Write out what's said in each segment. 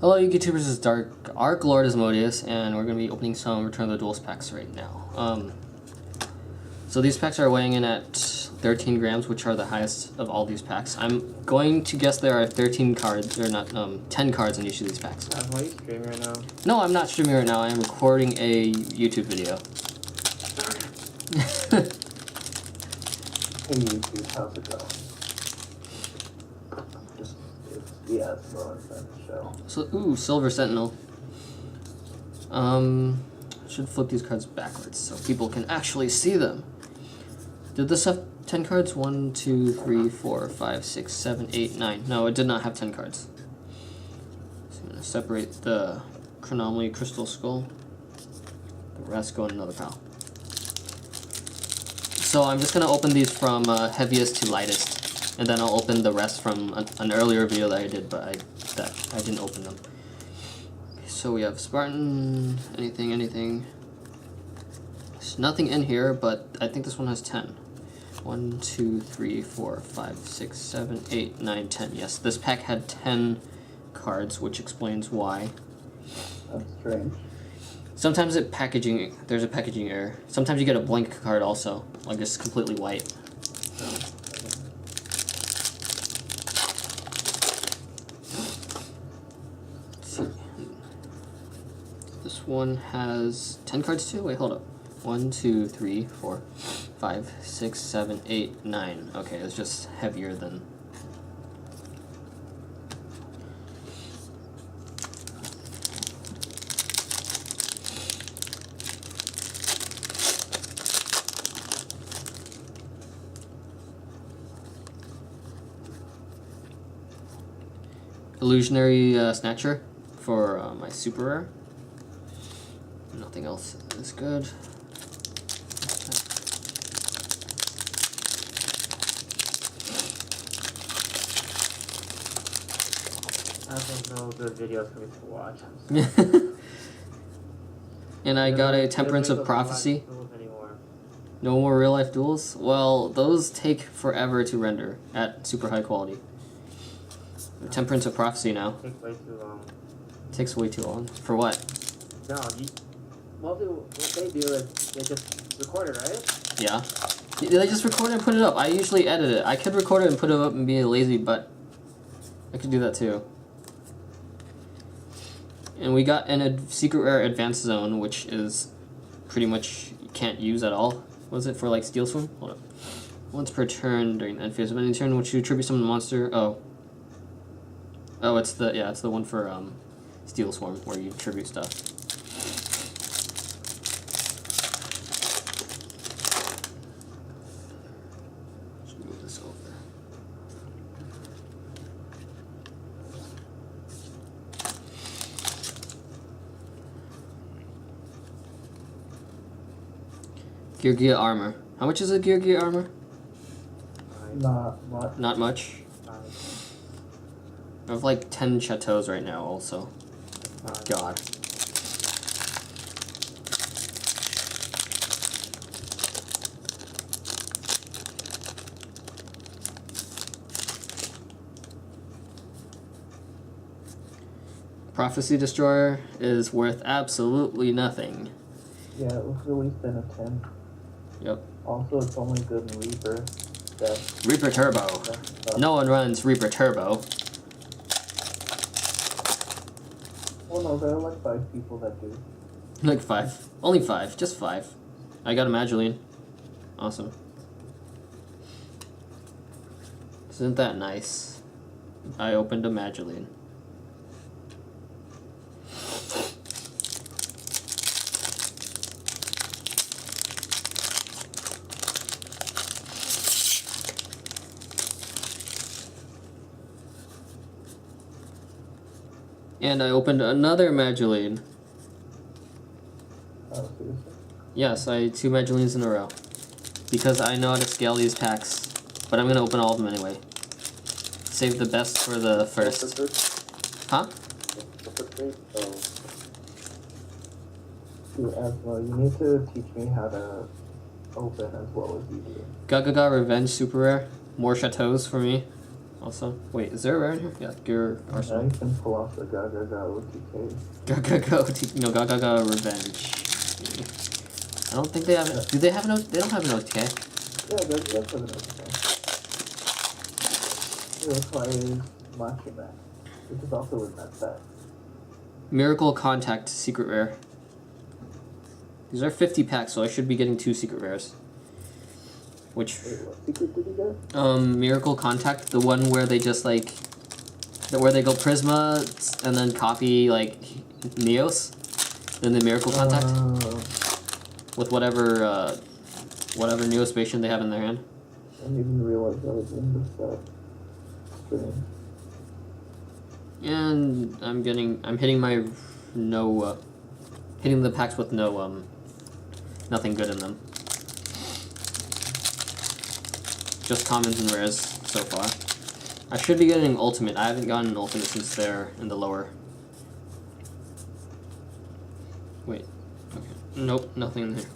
Hello YouTubers, this is Darklord.Asmodeus, and we're going to be opening some Return of the Duelist packs right now. So these packs are weighing in at 13 grams, which are the highest of all these packs. I'm going to guess there are 13 cards, or not, 10 cards in each of these packs. Are you streaming right now? No, I'm not streaming right now. I am recording a YouTube video. Hey YouTube, how's it going? Yeah, it's more fun to show. So, ooh, Silver Sentinel. Should flip these cards backwards so people can actually see them. Did this have 10 cards? 1, 2, 3, 4, 5, 6, 7, 8, 9. No, it did not have 10 cards. So I'm going to separate the Chronomaly Crystal Skull. The rest go in another pile. So I'm just going to open these from heaviest to lightest. And then I'll open the rest from an earlier video that I did, but I didn't open them. Okay, so we have Spartan, anything. There's nothing in here, but I think this one has 10. 1, 2, 3, 4, 5, 6, 7, 8, 9, 10. Yes, this pack had 10 cards, which explains why. That's strange. Sometimes there's a packaging error. Sometimes you get a blank card also, like it's completely white. This one has 10 cards too? Wait, hold up. 1, 2, 3, 4, 5, 6, 7, 8, 9. Okay, it's just heavier than... Illusionary Snatcher for my super rare. Nothing else is good. I have no good videos for me to watch. And I got a Temperance of Prophecy. No more real life duels? Well, those take forever to render at super high quality. Temperance of Prophecy now. Take way too long. Takes way too long. For what? No, what they do is they just record it, right? Yeah. They just record it and put it up. I usually edit it. I could record it and put it up and be lazy, but I could do that too. And we got a secret rare advanced zone, which is pretty much you can't use at all. Was it for like Steel Swim? Hold up. Once per turn during the end phase of any turn, which you attribute summon a monster. Oh, it's the one for Steel Swarm where you tribute stuff. Let's move this over. Gear armor. How much is a Gear armor? Not much. Not much. I have like 10 chateaus right now also. Oh, God. Prophecy Destroyer is worth absolutely nothing. Yeah, it was released in a 10. Yep. Also, it's only good in Reaper. Reaper Turbo. No one runs Reaper Turbo. Well, no, there are like 5 people that do. Like 5. Only 5. Just 5. I got a Mageline. Awesome. Isn't that nice? I opened a Mageline. And I opened another Mageline. Oh, seriously? Yes, I 2 Magelines in a row. Because I know how to scale these packs. But I'm going to open all of them anyway. Save the best for the first. Huh? You need to teach me how to open as well as you do. Gaga Revenge Super Rare. More chateaus for me. Also, wait, is there a rare in here? Yeah, Gear Now Arsenal. you can pull off the Gaga OTK. Gaga Revenge. I don't think they have it. Do they have they don't have an OTK. Yeah, that's an OTK. It requires Matcha Back, which is also in that set. Miracle Contact, secret rare. These are 50 packs, so I should be getting 2 secret rares. Which... Wait, what secret did you get? Miracle Contact, the one where they just, like... where they go Prisma, and then copy, like, Neos. Then the Miracle Contact. With whatever, whatever Neospatian they have in their hand. I didn't even realize that was in the set. Strange. And I'm hitting my hitting the packs with nothing good in them. Just commons and rares so far. I should be getting ultimate. I haven't gotten an ultimate since they're in the lower. Wait. Okay. Nope, nothing in here.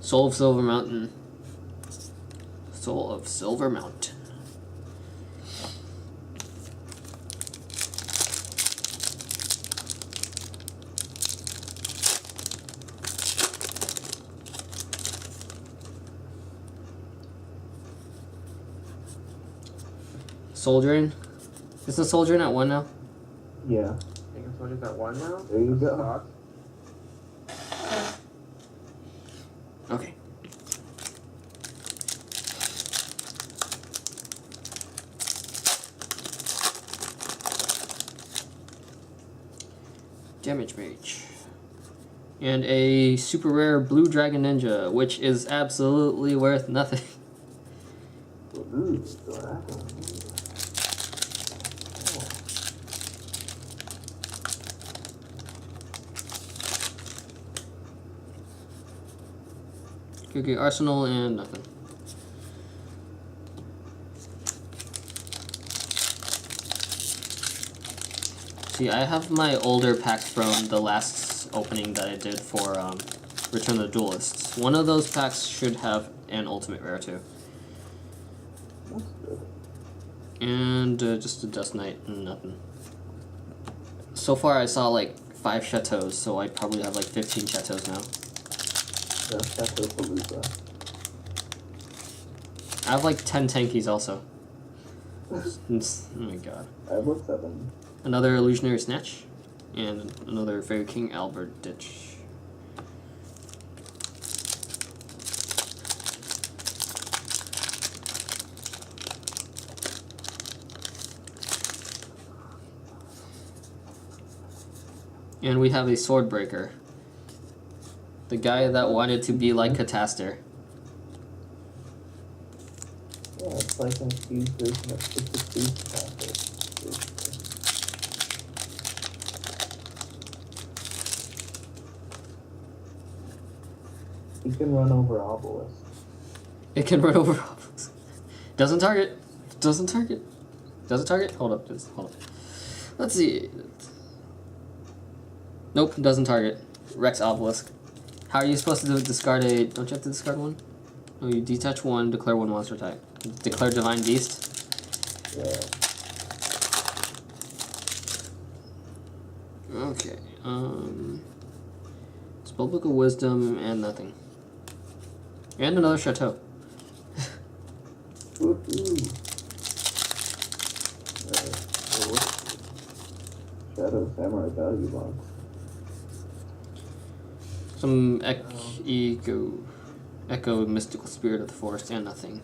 Soul of Silver Mountain. Soul of Silver Mountain. Soul Drain. Is the Soul Drain at 1 now? Yeah. I think it's only got 1 now. There you go. Okay. Damage Mage. And a super rare Blue Dragon Ninja, which is absolutely worth nothing. Ooh, dragon. Okay, Arsenal and nothing. See, I have my older packs from the last opening that I did for Return of the Duelists. One of those packs should have an ultimate rare too. That's good. And just a Dust Knight and nothing. So far I saw like 5 Chateaus, so I probably have like 15 Chateaus now. Yeah, that's a Palooza. I have like 10 Tankies also. Oh my god. I have like 7. Another Illusionary Snatch, and another Fairy King Albert Ditch. And we have a Swordbreaker. The guy that wanted to be like Cataster. Yeah, it's like an infused version of it's a fused packet. He can run over Obelisk. It can run over obstacles. Doesn't target. Doesn't target. Doesn't target? Hold up. Just hold up. Let's see. Nope, doesn't target. Rex Obelisk. How are you supposed to discard a... Don't you have to discard one? No, you detach one, declare one monster type. Declare Divine Beast. Yeah. Okay. Spellbook of Wisdom and nothing. And another Chateau. Woohoo! Shadow Samurai Value Box. Some Echo Mystical Spirit of the Forest and nothing.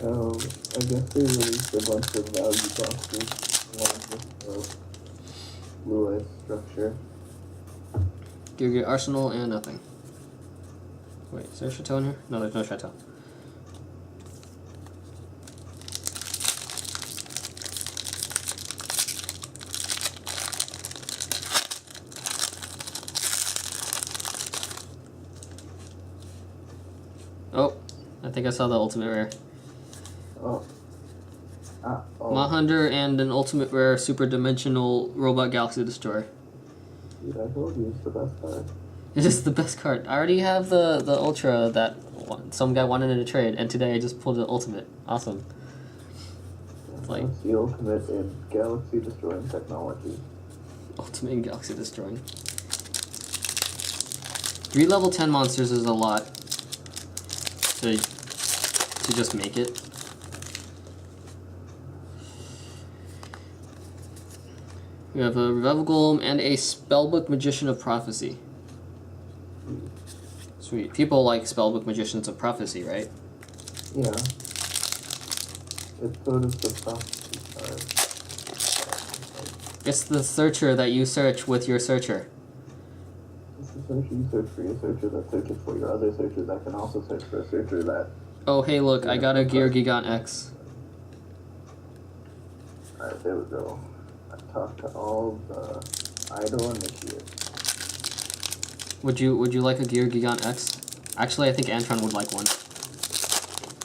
Oh, I guess they released a bunch of value boxes along with the Blue Eyes structure. Yu-Gi-Hoe Arsenal and nothing. Wait, is there a Chateau in here? No, there's no Chateau. Oh, I think I saw the ultimate rare. Oh. Ah, oh. Mod Hunter and an ultimate rare super dimensional robot galaxy destroyer. Dude, I told you it's the best card. It is the best card. I already have the ultra that some guy wanted in a trade, and today I just pulled the ultimate. Awesome. It's like That's the ultimate in galaxy destroying technology. ultimate in galaxy destroying. 3 level 10 monsters is a lot to just make it. We have a Revival Golem and a Spellbook Magician of Prophecy. Sweet. People like Spellbook Magicians of Prophecy, right? Yeah. It's sort of the prophecy card. It's the searcher that you search with your searcher. It's the searcher you search for your searcher that searches for your other searcher that can also search for a searcher that... Oh, hey, look, I got a Gear Gigant X. Alright, there we go. I talked to all the idle initiates. Would you like a Gear Gigant X? Actually, I think Antron would like one.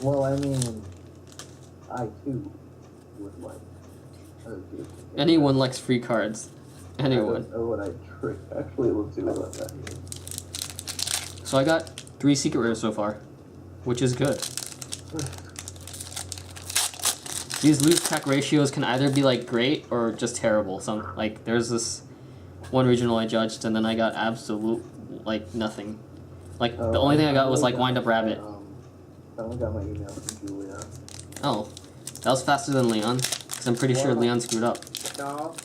Well, I mean, I too would like a Gear Gigant. Anyone likes free cards. Anyone. I don't know what I trick. Actually, let's see what that is. So I got 3 secret rares so far, which is good. These lose pack ratios can either be like great or just terrible. Some like there's this one regional I judged and then I got absolute like nothing. Like the only thing I got was like Wind Up Rabbit. I only got my email from Julia. Oh, that was faster than Leon, because I'm pretty sure Leon screwed up. No.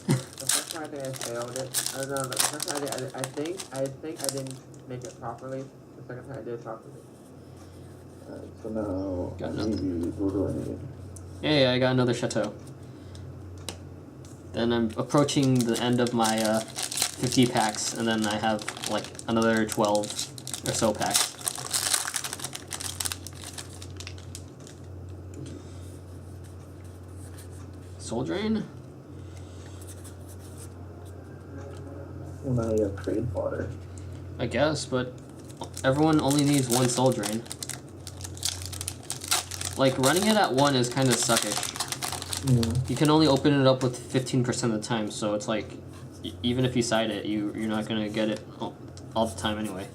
The first time I think I failed it. I don't know. The first time I think I didn't make it properly. The second time I did it properly. Alright, so now Got I nothing. need you. What do I need? Hey, I got another chateau. Then I'm approaching the end of my 50 packs, and then I have like another 12 or so packs. Soul Drain? When I trade fodder. I guess, but everyone only needs 1 Soul Drain. Like, running it at 1 is kind of suckish. Yeah. You can only open it up with 15% of the time, so it's like, even if you side it, you're not gonna get it all the time anyway.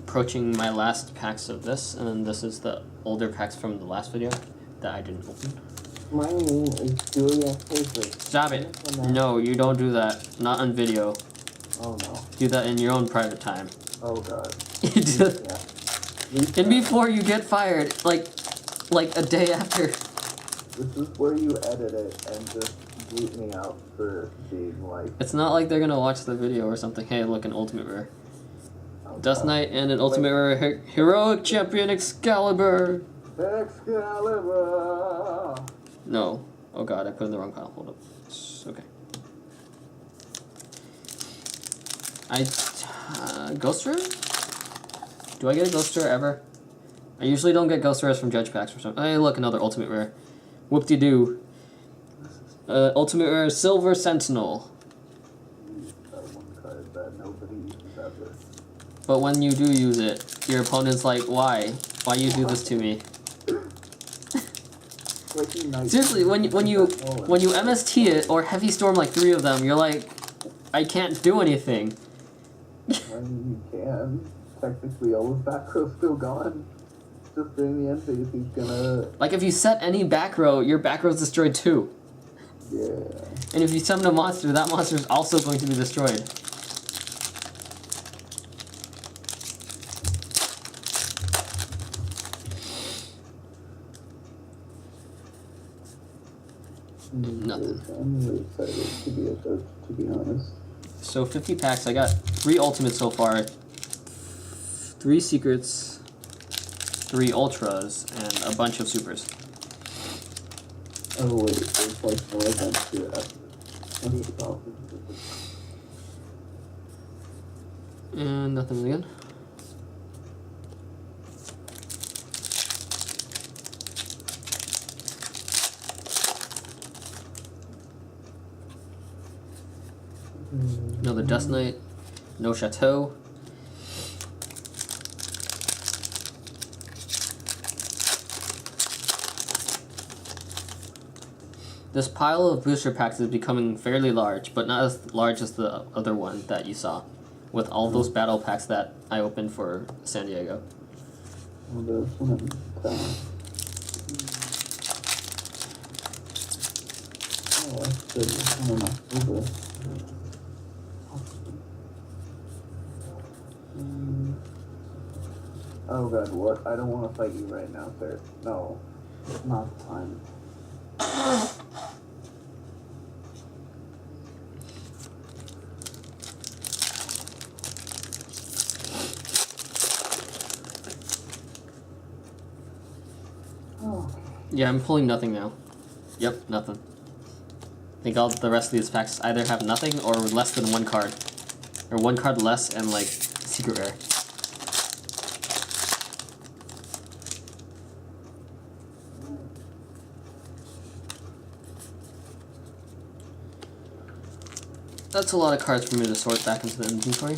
Approaching my last packs of this, and then this is the older packs from the last video that I didn't open. My name is Julia Favorite. Stop it! No, you don't do that. Not on video. Oh no. Do that in your own private time. Oh god. You do. Yeah. And before you get fired, like a day after. This is where you edit it and just bleep me out for being like... It's not like they're gonna watch the video or something. Hey, look, an ultimate rare. Oh, Dust God. Knight and an ultimate rare heroic champion Excalibur. Excalibur! No. Oh god, I put it in the wrong pile. Hold up. It's okay. Ghost Rare? Do I get a Ghost Rare ever? I usually don't get Ghost Rares from Judge Packs or something. Hey, look, another ultimate rare. Whoop-de-doo. Ultimate rare Silver Sentinel. That one card that nobody uses ever. But when you do use it, your opponent's like, why? Why you do this to me? Seriously, when you MST it or Heavy Storm like 3 of them, you're like, I can't do anything. I mean, you can. Technically, all his back row's still gone. Just during the end phase, he's gonna... Like, if you set any back row, your back row's destroyed too. Yeah. And if you summon a monster, that monster is also going to be destroyed. Nothing. I'm really excited to be a judge, to be honest. So 50 packs, I got 3 ultimates so far, 3 secrets, 3 ultras, and a bunch of supers. Oh wait, there's like more events here after. I need to call And nothing again. Another Dust Knight, no Chateau. This pile of booster packs is becoming fairly large, but not as large as the other one that you saw, with all those battle packs that I opened for San Diego. Well, there's one in town. Oh, that's good. There's one in October. Oh god, what? I don't want to fight you right now, sir. No. Not the time. Oh. Yeah, I'm pulling nothing now. Yep, nothing. I think all the rest of these packs either have nothing or less than one card. Or one card less and, like, secret rare. That's a lot of cards for me to sort back into the inventory.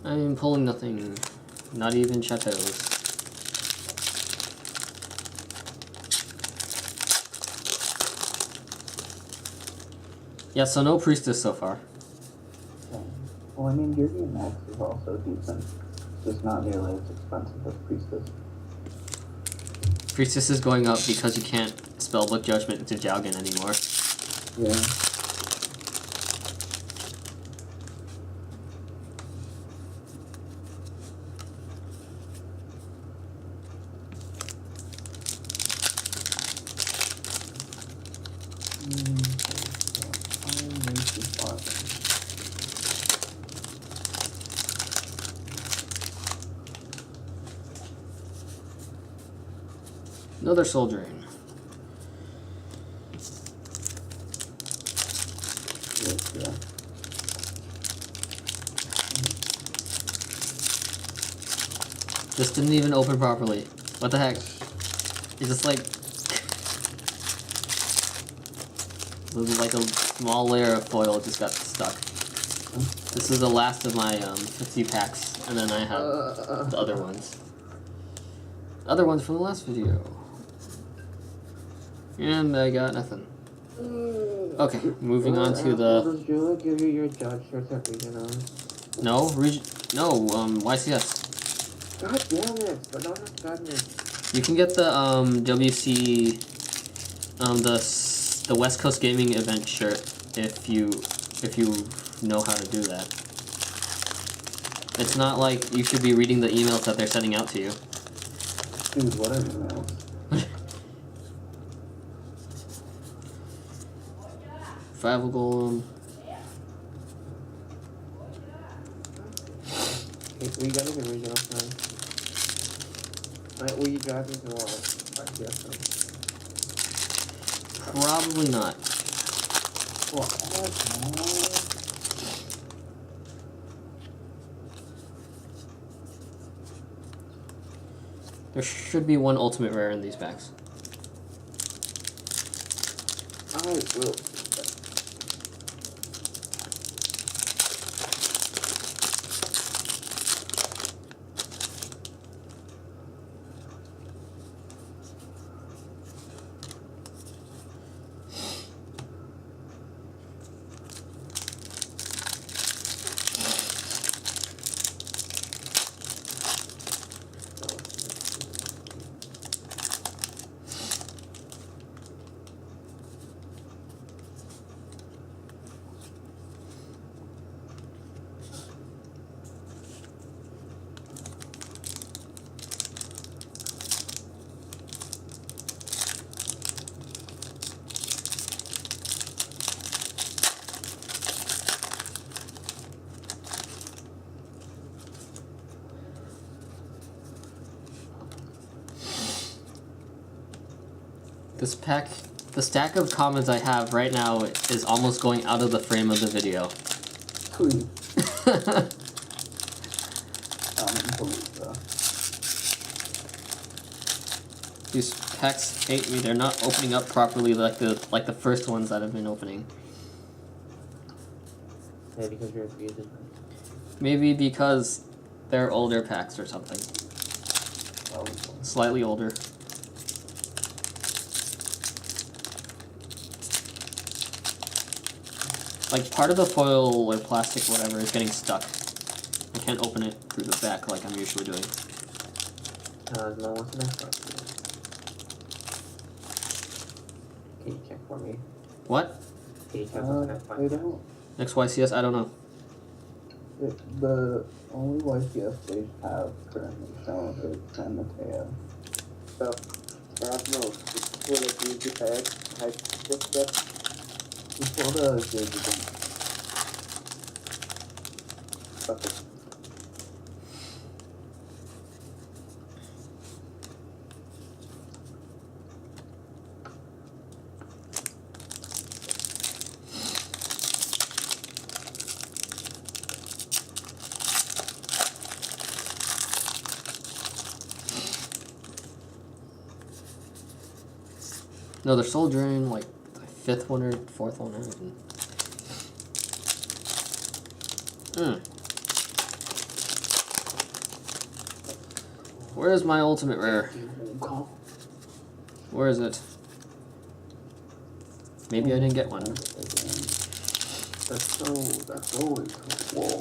I'm pulling nothing, not even chateaus. Yeah, so no priestess so far. Okay. Well, I mean, Yu-Gi-Oh! Max is also decent. It's just not nearly as expensive as Priestess. Priestess is going up because you can't spellbook Judgment into Jowgen anymore. Yeah. Another soul drain. Yeah. This didn't even open properly. What the heck? It's just like... like a small layer of foil just got stuck. This is the last of my 50 packs, and then I have the other ones. Other ones from the last video. And I got nothing. Okay, moving on to the... Does Julia give you your judge shirts at regional? No, YCS. God damn it! But don't have goodness. You can get the WC, the West Coast Gaming event shirt if you know how to do that. It's not like you should be reading the emails that they're sending out to you. Dude, what are emails? Five Golem. Okay, we gotta get regional time. Alright, will you drive me to Probably not. What? There should be one ultimate rare in these packs. I will. This pack, the stack of commons I have right now is almost going out of the frame of the video. Sweet. Palooza. These packs hate me. They're not opening up properly like the first ones that I've been opening. Maybe because you're confused. Maybe because they're older packs or something. Slightly older. Like part of the foil or plastic, whatever, is getting stuck. I can't open it through the back like I'm usually doing. No, what's the next one? Can you check for me? What? Can you check what's the next They one? don't. Next YCS? I don't know. The only YCS they have currently shown is San Mateo. So, Asmo, what if you get the type this stuff? Before the JV Okay. No, they're soldiering like the fifth one or fourth one. Where is my ultimate rare? Where is it? Maybe I didn't get one. That's always war.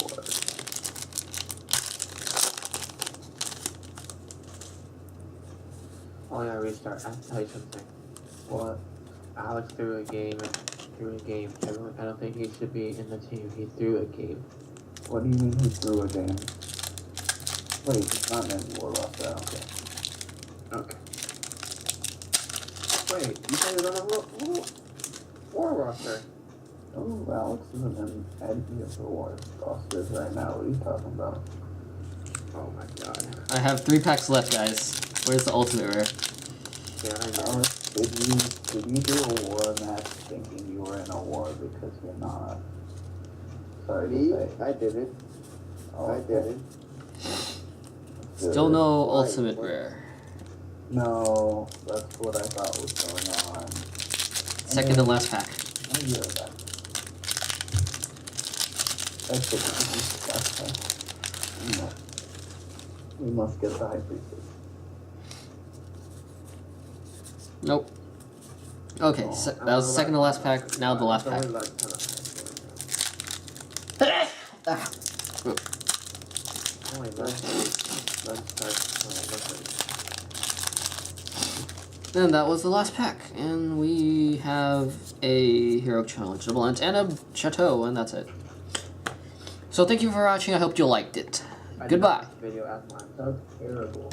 Oh yeah, restart. I have to tell you something. What? Alex threw a game. Everyone, I don't think he should be in the team. He threw a game. What do you mean he threw a game? Wait, it's not in War Roster, okay. Okay. Wait, you said it was on a war roster. Oh, Alex isn't in any of the War Rosters right now. What are you talking about? Oh my god. I have 3 packs left, guys. Where's the ultimate rare? Yeah, I know. Alex, did you do a war match thinking you were in a war because you're not? Sorry to say. I didn't. Oh, I didn't. Still no Why? ultimate What? rare. No, that's what I thought was going on. Second to last pack. I hear that. That's disgusting. No. We must get the high priestess. Nope. Okay, Oh, that was the second to last pack. Now the last pack. And that was the last pack, and we have a hero challengeable and a chateau, and that's it. So thank you for watching. I hope you liked it. Goodbye. Video as mine. That's terrible.